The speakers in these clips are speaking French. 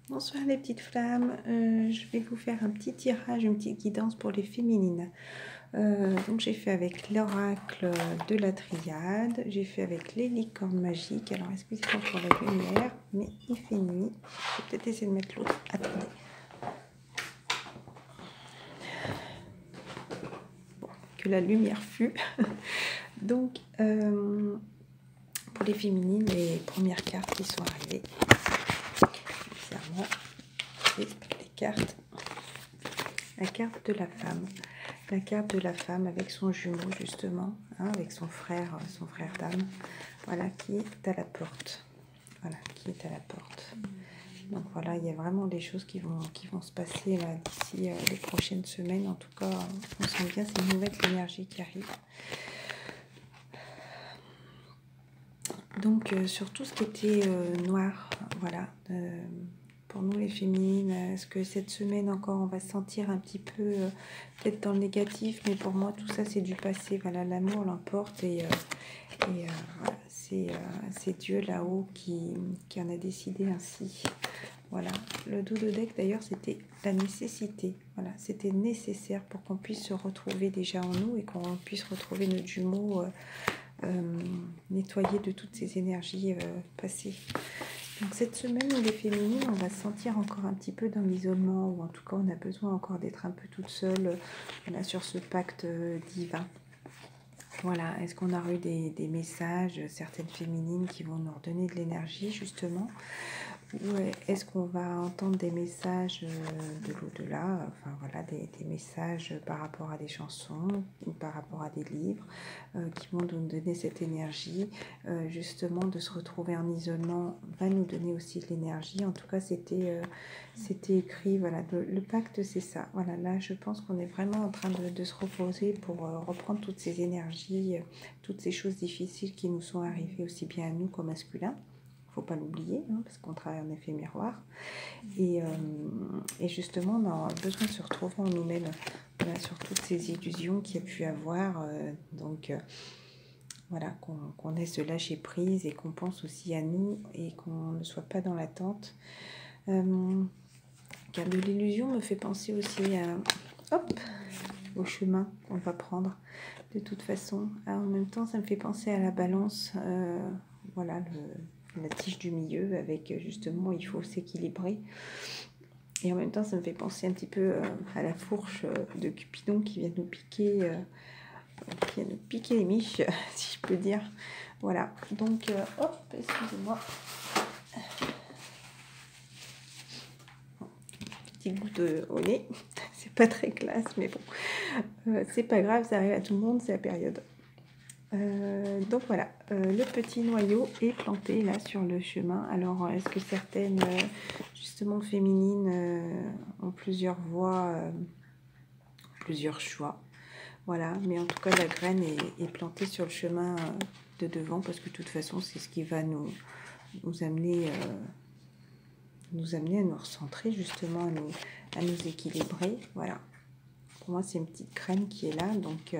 Bonsoir les petites flammes, je vais vous faire un petit tirage, une petite guidance pour les féminines. Donc j'ai fait avec l'oracle de la triade, j'ai fait avec les licornes magiques. Alors excusez-moi pour la lumière, mais il fait nuit. Je vais peut-être essayer de mettre l'autre. Attendez. Bon, que la lumière fût. Donc pour les féminines, les premières cartes qui sont arrivées. Bizarrement, les cartes. La carte de la femme. La carte de la femme avec son jumeau justement, hein, avec son frère d'âme, voilà, qui est à la porte. Voilà, qui est à la porte. Donc voilà, il y a vraiment des choses qui vont se passer là d'ici les prochaines semaines. En tout cas, on sent bien ces nouvelles énergies qui arrivent. Donc sur tout ce qui était noir, voilà. Pour nous les féminines, est-ce que cette semaine encore on va se sentir un petit peu peut-être dans le négatif, mais pour moi tout ça c'est du passé, voilà, l'amour l'emporte et voilà, c'est Dieu là-haut qui en a décidé ainsi. Voilà, le dos de deck d'ailleurs c'était la nécessité, voilà, c'était nécessaire pour qu'on puisse se retrouver déjà en nous et qu'on puisse retrouver notre jumeau nettoyé de toutes ces énergies passées. Donc cette semaine, les féminines, on va se sentir encore un petit peu dans l'isolement, ou en tout cas on a besoin encore d'être un peu toute seule voilà, sur ce pacte divin. Voilà, est-ce qu'on a eu des messages, certaines féminines qui vont nous redonner de l'énergie justement, ou est-ce qu'on va entendre des messages de l'au-delà, enfin voilà, des messages par rapport à des chansons ou par rapport à des livres qui vont nous donner cette énergie, justement de se retrouver en isolement va nous donner aussi de l'énergie. En tout cas, c'était écrit, voilà, le pacte c'est ça. Voilà, là je pense qu'on est vraiment en train de se reposer pour reprendre toutes ces énergies, toutes ces choses difficiles qui nous sont arrivées aussi bien à nous qu'au masculin. Faut pas l'oublier, hein, parce qu'on travaille en effet miroir. Et justement, on a besoin de se retrouver en nous-mêmes, voilà, sur toutes ces illusions qu'il y a pu avoir. Voilà, qu'on ait ce lâcher prise et qu'on pense aussi à nous et qu'on ne soit pas dans l'attente. Car de l'illusion me fait penser aussi au chemin qu'on va prendre de toute façon. En même temps, ça me fait penser à la balance, voilà, la tige du milieu avec justement il faut s'équilibrer. Et en même temps, ça me fait penser un petit peu à la fourche de Cupidon qui vient nous piquer, les miches, si je peux dire. Voilà, donc hop, excusez-moi. Petit goût au nez, c'est pas très classe, mais bon, c'est pas grave, ça arrive à tout le monde, c'est la période. Donc voilà, le petit noyau est planté là sur le chemin. Alors est-ce que certaines justement féminines ont plusieurs voies, plusieurs choix, voilà, mais en tout cas la graine est plantée sur le chemin de devant parce que de toute façon c'est ce qui va nous amener à nous recentrer justement, à nous équilibrer, voilà. Pour moi, c'est une petite graine qui est là. Donc,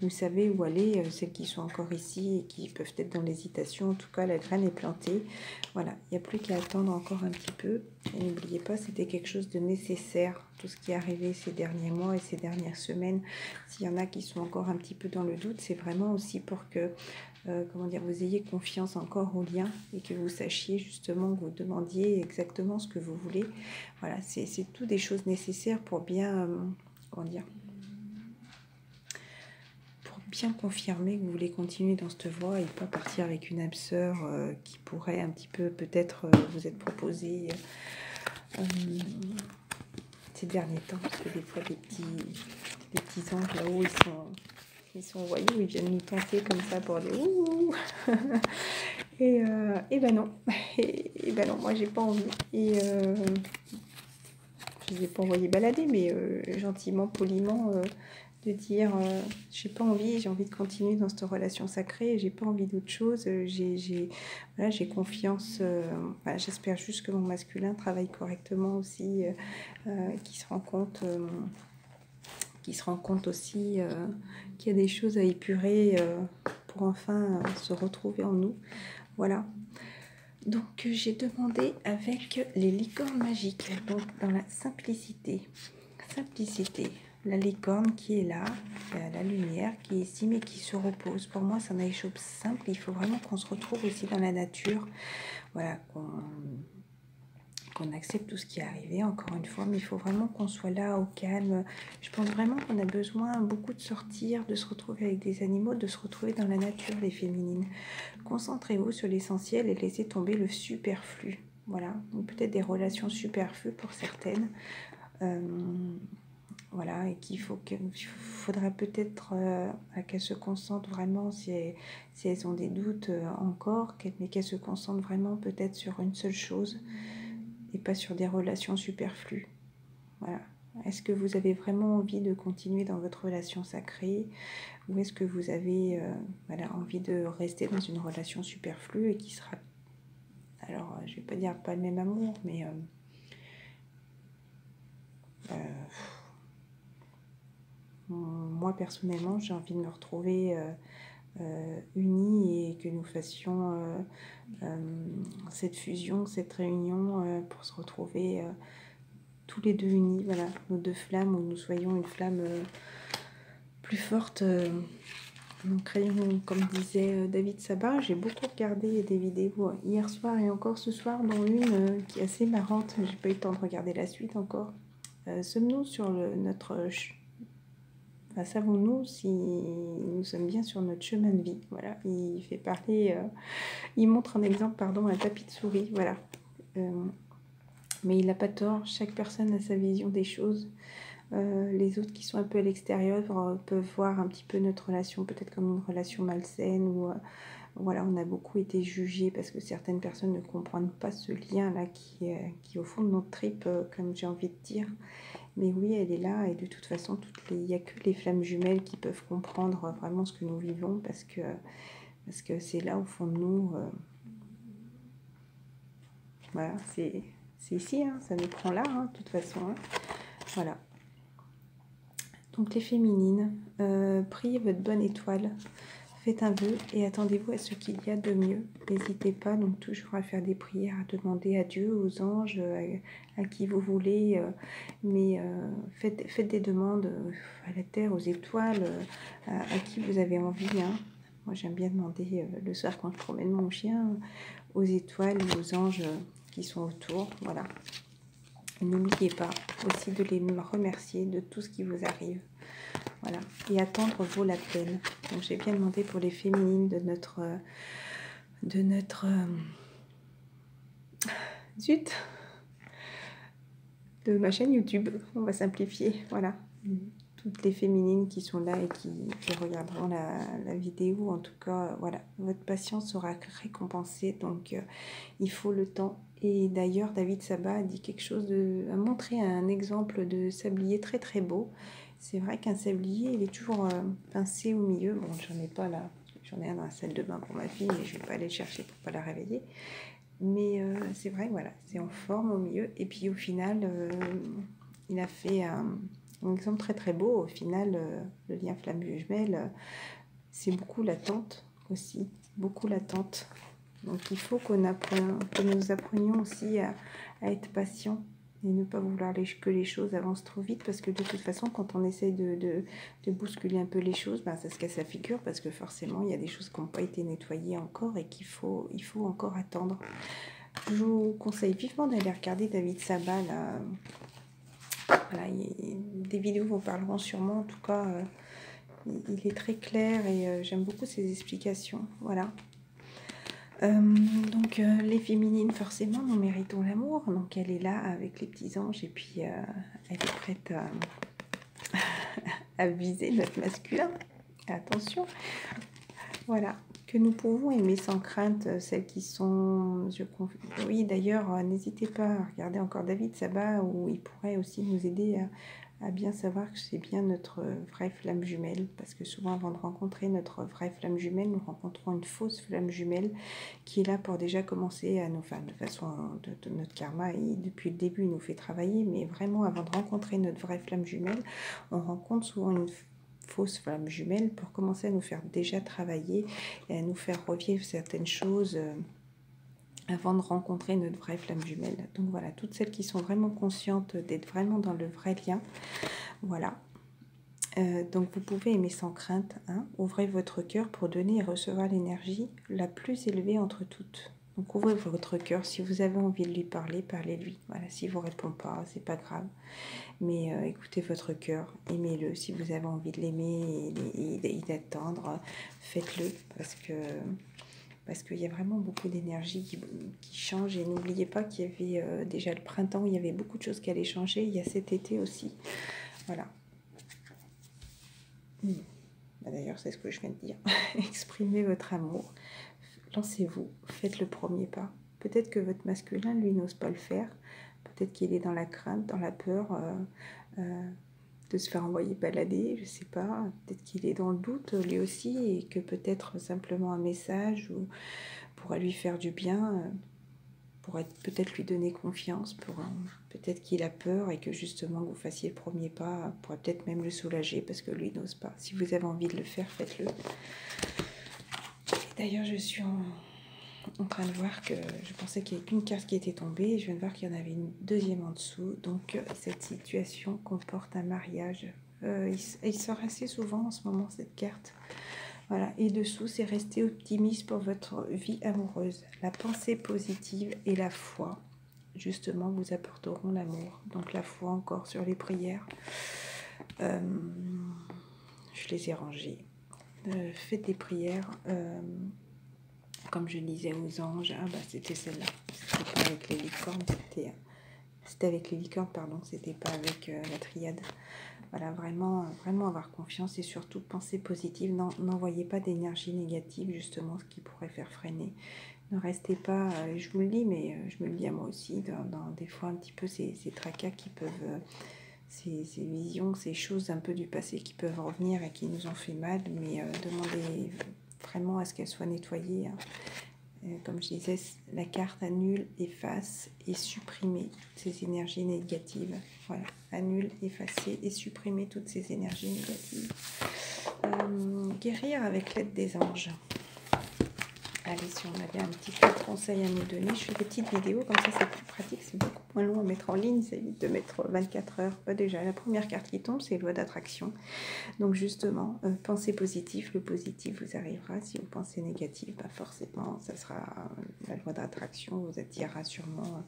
vous savez où aller, celles qui sont encore ici et qui peuvent être dans l'hésitation. En tout cas, la graine est plantée. Voilà, il n'y a plus qu'à attendre encore un petit peu. Et n'oubliez pas, c'était quelque chose de nécessaire. Tout ce qui est arrivé ces derniers mois et ces dernières semaines. S'il y en a qui sont encore un petit peu dans le doute, c'est vraiment aussi pour que vous ayez confiance encore au lien et que vous sachiez justement, que vous demandiez exactement ce que vous voulez. Voilà, c'est tout des choses nécessaires pour bien... pour bien confirmer que vous voulez continuer dans cette voie et pas partir avec une âme sœur qui pourrait un petit peu peut-être vous être proposée ces derniers temps, parce que des fois des petits anges là-haut ils sont voyous, ils viennent nous tenter comme ça pour des ouh et ben non et ben non, moi j'ai pas envie et je les ai pas envoyés balader, mais gentiment, poliment, de dire j'ai pas envie, j'ai envie de continuer dans cette relation sacrée, j'ai pas envie d'autre chose, voilà, j'ai confiance, voilà, j'espère juste que mon masculin travaille correctement aussi, qu'il se rend compte aussi qu'il y a des choses à épurer pour enfin se retrouver en nous, voilà. Donc j'ai demandé avec les licornes magiques, donc dans la simplicité. Simplicité, la licorne qui est là, la lumière qui est ici mais qui se repose. Pour moi, c'est un eye shop simple. Il faut vraiment qu'on se retrouve aussi dans la nature. Voilà, qu'on accepte tout ce qui est arrivé, encore une fois, mais il faut vraiment qu'on soit là au calme. Je pense vraiment qu'on a besoin beaucoup de sortir, de se retrouver avec des animaux, de se retrouver dans la nature, les féminines. Concentrez-vous sur l'essentiel et laissez tomber le superflu. Voilà, peut-être des relations superflues pour certaines. Voilà, et qu'il faudra peut-être qu'elles se concentrent vraiment, si elles ont des doutes encore, mais qu'elles se concentrent vraiment peut-être sur une seule chose et pas sur des relations superflues. Voilà. Est-ce que vous avez vraiment envie de continuer dans votre relation sacrée ou est-ce que vous avez voilà, envie de rester dans une relation superflue et qui sera, alors je vais pas dire pas le même amour, mais moi personnellement j'ai envie de me retrouver unis et que nous fassions cette fusion, cette réunion pour se retrouver tous les deux unis, voilà, nos deux flammes, où nous soyons une flamme plus forte. Donc, comme disait David Sabat, j'ai beaucoup regardé des vidéos hier soir et encore ce soir, dont une qui est assez marrante. J'ai pas eu le temps de regarder la suite encore. Sommes-nous sur notre enfin, savons-nous si nous sommes bien sur notre chemin de vie? Voilà, il fait parler, il montre un exemple, pardon, un tapis de souris, voilà. Mais il n'a pas tort, chaque personne a sa vision des choses. Les autres qui sont un peu à l'extérieur peuvent voir un petit peu notre relation peut-être comme une relation malsaine ou voilà, on a beaucoup été jugés parce que certaines personnes ne comprennent pas ce lien-là qui est au fond de notre tripes, comme j'ai envie de dire. Mais oui, elle est là et de toute façon, il n'y a que les flammes jumelles qui peuvent comprendre vraiment ce que nous vivons parce que c'est là au fond de nous. Voilà, c'est ici, hein, ça nous prend là, hein, de toute façon. Hein. Voilà. Donc les féminines, priez votre bonne étoile, faites un vœu et attendez-vous à ce qu'il y a de mieux. N'hésitez pas donc toujours à faire des prières, à demander à Dieu, aux anges, à qui vous voulez, mais faites des demandes à la terre, aux étoiles, à qui vous avez envie. Hein. Moi j'aime bien demander le soir quand je promène mon chien, aux étoiles ou aux anges qui sont autour, voilà. N'oubliez pas aussi de les remercier de tout ce qui vous arrive. Voilà. Et attendre vaut la peine. Donc j'ai bien demandé pour les féminines de notre zut, de ma chaîne YouTube. On va simplifier. Voilà. Toutes les féminines qui sont là et qui regarderont la vidéo. En tout cas, voilà. Votre patience sera récompensée. Donc il faut le temps. Et d'ailleurs, David Sabat a dit quelque chose a montré un exemple de sablier très très beau. C'est vrai qu'un sablier, il est toujours pincé au milieu. Bon, j'en ai pas là, j'en ai un dans la salle de bain pour ma fille, mais je vais pas aller le chercher pour pas la réveiller. Mais c'est vrai, voilà, c'est en forme au milieu. Et puis au final, il a fait un exemple très très beau. Au final, le lien flamme jumelle, c'est beaucoup l'attente aussi, beaucoup l'attente. Donc il faut que nous apprenions aussi à être patients et ne pas vouloir que les choses avancent trop vite parce que de toute façon quand on essaye de bousculer un peu les choses, ben, ça se casse la figure parce que forcément il y a des choses qui n'ont pas été nettoyées encore et il faut encore attendre. Je vous conseille vivement d'aller regarder David Sabat là. Voilà, des vidéos vous parleront sûrement, en tout cas il est très clair et j'aime beaucoup ses explications. Voilà. Donc les féminines forcément nous méritons l'amour, donc elle est là avec les petits anges et puis elle est prête à viser notre masculin. Attention, voilà, que nous pouvons aimer sans crainte celles qui sont, oui d'ailleurs n'hésitez pas à regarder encore David Sabat où il pourrait aussi nous aider à bien savoir que c'est bien notre vraie flamme jumelle, parce que souvent avant de rencontrer notre vraie flamme jumelle, nous rencontrons une fausse flamme jumelle qui est là pour déjà commencer à nous, enfin de façon de notre karma, et depuis le début il nous fait travailler, mais vraiment avant de rencontrer notre vraie flamme jumelle, on rencontre souvent une fausse flamme jumelle pour commencer à nous faire déjà travailler et à nous faire revivre certaines choses avant de rencontrer notre vraie flamme jumelle. Donc voilà, toutes celles qui sont vraiment conscientes d'être vraiment dans le vrai lien, voilà. Donc vous pouvez aimer sans crainte, hein. Ouvrez votre cœur pour donner et recevoir l'énergie la plus élevée entre toutes. Donc ouvrez votre cœur, si vous avez envie de lui parler, parlez-lui. Voilà, s'il ne vous répond pas, c'est pas grave. Mais écoutez votre cœur, aimez-le. Si vous avez envie de l'aimer et d'attendre, faites-le parce qu'il y a vraiment beaucoup d'énergie qui change. Et n'oubliez pas qu'il y avait déjà le printemps, il y avait beaucoup de choses qui allaient changer. Il y a cet été aussi. Voilà. D'ailleurs, c'est ce que je viens de dire. Exprimez votre amour. Lancez-vous. Faites le premier pas. Peut-être que votre masculin, lui, n'ose pas le faire. Peut-être qu'il est dans la crainte, dans la peur de se faire envoyer balader, je ne sais pas. Peut-être qu'il est dans le doute, lui aussi, et que peut-être simplement un message pourrait lui faire du bien, pourrait peut-être lui donner confiance, peut-être qu'il a peur et que justement que vous fassiez le premier pas pourrait peut-être même le soulager parce que lui n'ose pas. Si vous avez envie de le faire, faites-le. D'ailleurs, je suis en train de voir que je pensais qu'il n'y avait qu'une carte qui était tombée et je viens de voir qu'il y en avait une deuxième en dessous. Donc cette situation comporte un mariage. Il sort assez souvent en ce moment cette carte. Voilà, et dessous, c'est rester optimiste pour votre vie amoureuse. La pensée positive et la foi, justement, vous apporteront l'amour. Donc la foi encore sur les prières. Je les ai rangées. Faites des prières. Comme je disais aux anges, c'était celle-là. C'était pas avec les licornes, c'était avec les licornes, pardon, c'était pas avec la triade. Voilà, vraiment avoir confiance et surtout penser positive. N'envoyez pas d'énergie négative, justement, ce qui pourrait faire freiner. Ne restez pas, je vous le dis, mais je me le dis à moi aussi, dans des fois un petit peu ces tracas qui peuvent, ces visions, ces choses un peu du passé qui peuvent revenir et qui nous ont fait mal, mais demandez vraiment à ce qu'elles soient nettoyées. Hein. Comme je disais, la carte annule, efface et supprimer toutes ces énergies négatives. Voilà, annule, effacer et supprimer toutes ces énergies négatives. Guérir avec l'aide des anges. Allez, si on avait un petit peu de conseil à nous donner, je fais des petites vidéos, comme ça c'est plus pratique, c'est beaucoup moins long à mettre en ligne, ça évite de mettre 24 heures. Déjà, la première carte qui tombe, c'est loi d'attraction. Donc justement, pensez positif, le positif vous arrivera. Si vous pensez négatif, forcément, ça sera la loi d'attraction, vous attirera sûrement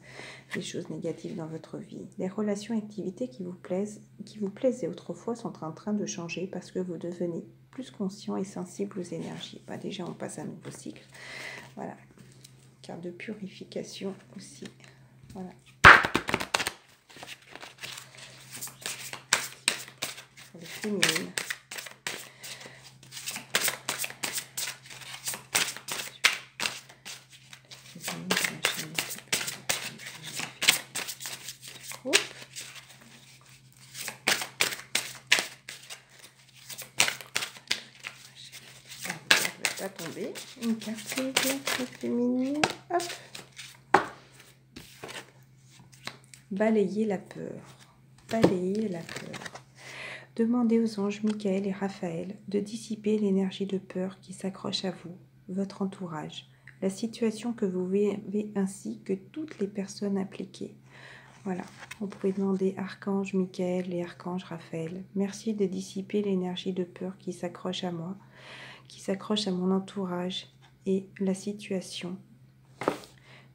des choses négatives dans votre vie. Les relations et activités qui vous plaisaient autrefois sont en train de changer parce que vous devenez plus conscient et sensible aux énergies. Déjà, on passe à un nouveau cycle. Voilà. Carte de purification aussi. Voilà. Pour les féminines. Tomber une carte féminine, hop, balayer la peur, demandez aux anges Michael et Raphaël de dissiper l'énergie de peur qui s'accroche à vous, votre entourage, la situation que vous vivez ainsi que toutes les personnes impliquées. Voilà, on pouvait demander Archange Michael et Archange Raphaël, merci de dissiper l'énergie de peur qui s'accroche à moi, qui s'accroche à mon entourage et la situation.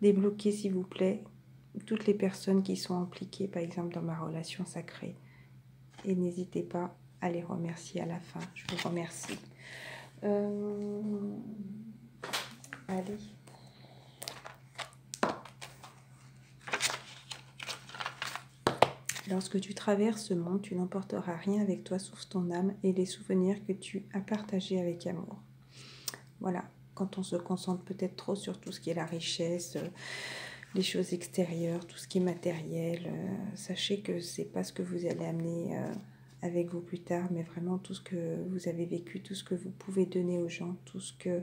Débloquez, s'il vous plaît, toutes les personnes qui sont impliquées, par exemple, dans ma relation sacrée. Et n'hésitez pas à les remercier à la fin. Je vous remercie. Allez. Lorsque tu traverses ce monde, tu n'emporteras rien avec toi sauf ton âme et les souvenirs que tu as partagés avec amour. Voilà, quand on se concentre peut-être trop sur tout ce qui est la richesse, les choses extérieures, tout ce qui est matériel, sachez que c'est pas ce que vous allez amener avec vous plus tard, mais vraiment tout ce que vous avez vécu, tout ce que vous pouvez donner aux gens, tout ce que,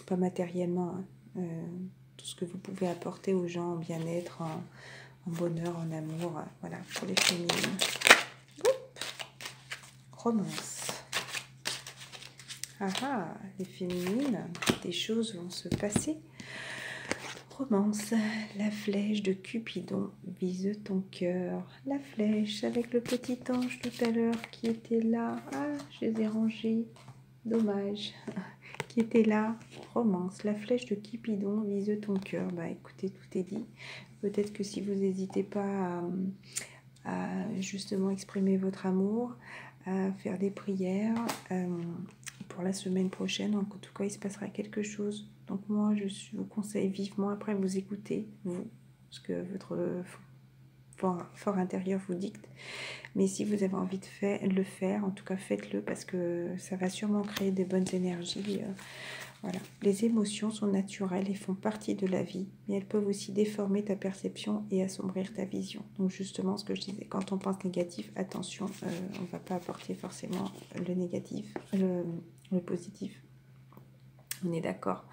pas matériellement, tout ce que vous pouvez apporter aux gens en bien-être, en bonheur, en amour, voilà, pour les féminines. Romance. Les féminines, des choses vont se passer. Romance, la flèche de Cupidon vise ton cœur. La flèche avec le petit ange tout à l'heure qui était là. Ah, je les ai rangés. Dommage. Qui était là. Romance, la flèche de Cupidon vise ton cœur. Bah écoutez, tout est dit. Peut-être que si vous n'hésitez pas à justement exprimer votre amour, à faire des prières, pour la semaine prochaine, en tout cas, il se passera quelque chose. Donc moi, je vous conseille vivement, après vous écoutez, vous, ce que votre fort intérieur vous dicte. Mais si vous avez envie de le faire, en tout cas, faites-le parce que ça va sûrement créer des bonnes énergies. Voilà. Les émotions sont naturelles et font partie de la vie, mais elles peuvent aussi déformer ta perception et assombrir ta vision. Donc justement, ce que je disais, quand on pense négatif, attention, on ne va pas apporter forcément le négatif, le positif. On est d'accord.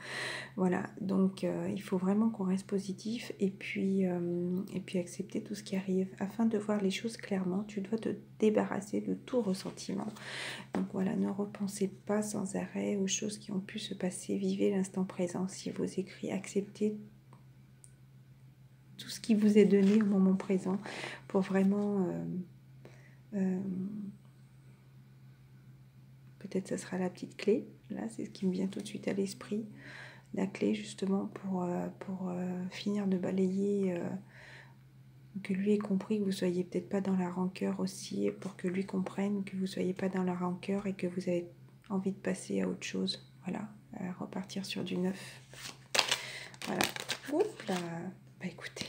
Voilà, donc il faut vraiment qu'on reste positif et puis accepter tout ce qui arrive. Afin de voir les choses clairement, tu dois te débarrasser de tout ressentiment. Donc voilà, ne repensez pas sans arrêt aux choses qui ont pu se passer. Vivez l'instant présent. Si vos écrits, acceptez tout ce qui vous est donné au moment présent pour vraiment... peut-être ce sera la petite clé. Là, c'est ce qui me vient tout de suite à l'esprit. La clé justement pour finir de balayer, que lui ait compris que vous soyez peut-être pas dans la rancœur aussi, pour que lui comprenne que vous soyez pas dans la rancœur et que vous avez envie de passer à autre chose. Voilà, à repartir sur du neuf. Voilà. Oups là. Bah écoutez,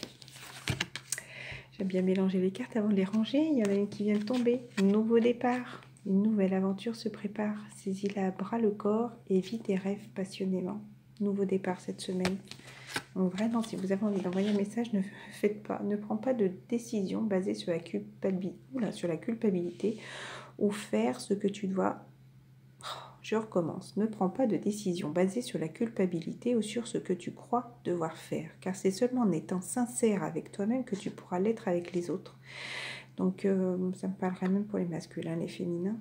j'aime bien mélanger les cartes avant de les ranger. Il y en a une qui vient de tomber. Nouveau départ. Une nouvelle aventure se prépare. Saisis-la à bras le corps et vis tes rêves passionnément. Nouveau départ cette semaine. Donc vraiment, si vous avez envie d'envoyer un message, ne prends pas de décision basée sur la culpabilité ou faire ce que tu dois. Je recommence. Ne prends pas de décision basée sur la culpabilité ou sur ce que tu crois devoir faire, car c'est seulement en étant sincère avec toi-même que tu pourras l'être avec les autres. Donc, ça me parlerait même pour les masculins, les féminins.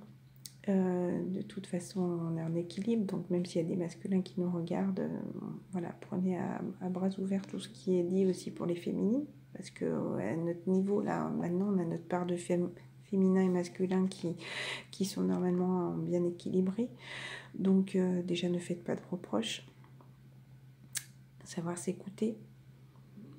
De toute façon, on est en équilibre, donc même s'il y a des masculins qui nous regardent, voilà, prenez à bras ouverts tout ce qui est dit aussi pour les féminines, parce que à notre niveau, là, maintenant, on a notre part de féminin et masculin qui sont normalement bien équilibrés. Donc, déjà, ne faites pas de reproches. Savoir s'écouter.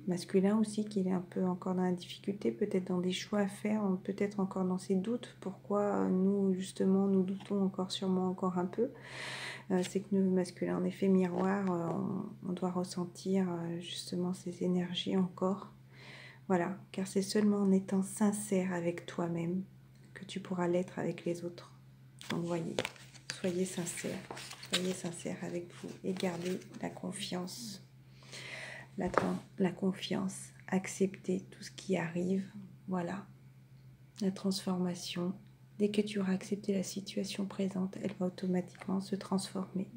Masculin aussi, qu'il est un peu encore dans la difficulté, peut-être dans des choix à faire, peut-être encore dans ses doutes. Pourquoi nous, justement, nous doutons encore, sûrement encore un peu. C'est que nous, masculins, en effet miroir, on doit ressentir justement ces énergies encore. Voilà, car c'est seulement en étant sincère avec toi-même que tu pourras l'être avec les autres. Donc voyez, soyez sincère avec vous et gardez la confiance. La confiance, accepter tout ce qui arrive, voilà, la transformation. Dès que tu auras accepté la situation présente, elle va automatiquement se transformer.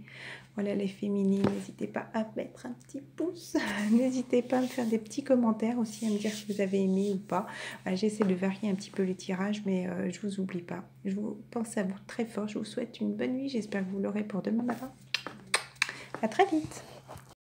Voilà les féminines, n'hésitez pas à mettre un petit pouce, n'hésitez pas à me faire des petits commentaires aussi, à me dire si vous avez aimé ou pas. Voilà, j'essaie de varier un petit peu les tirages, mais je vous oublie pas. Je vous pense à vous très fort, je vous souhaite une bonne nuit, j'espère que vous l'aurez pour demain matin. À très vite.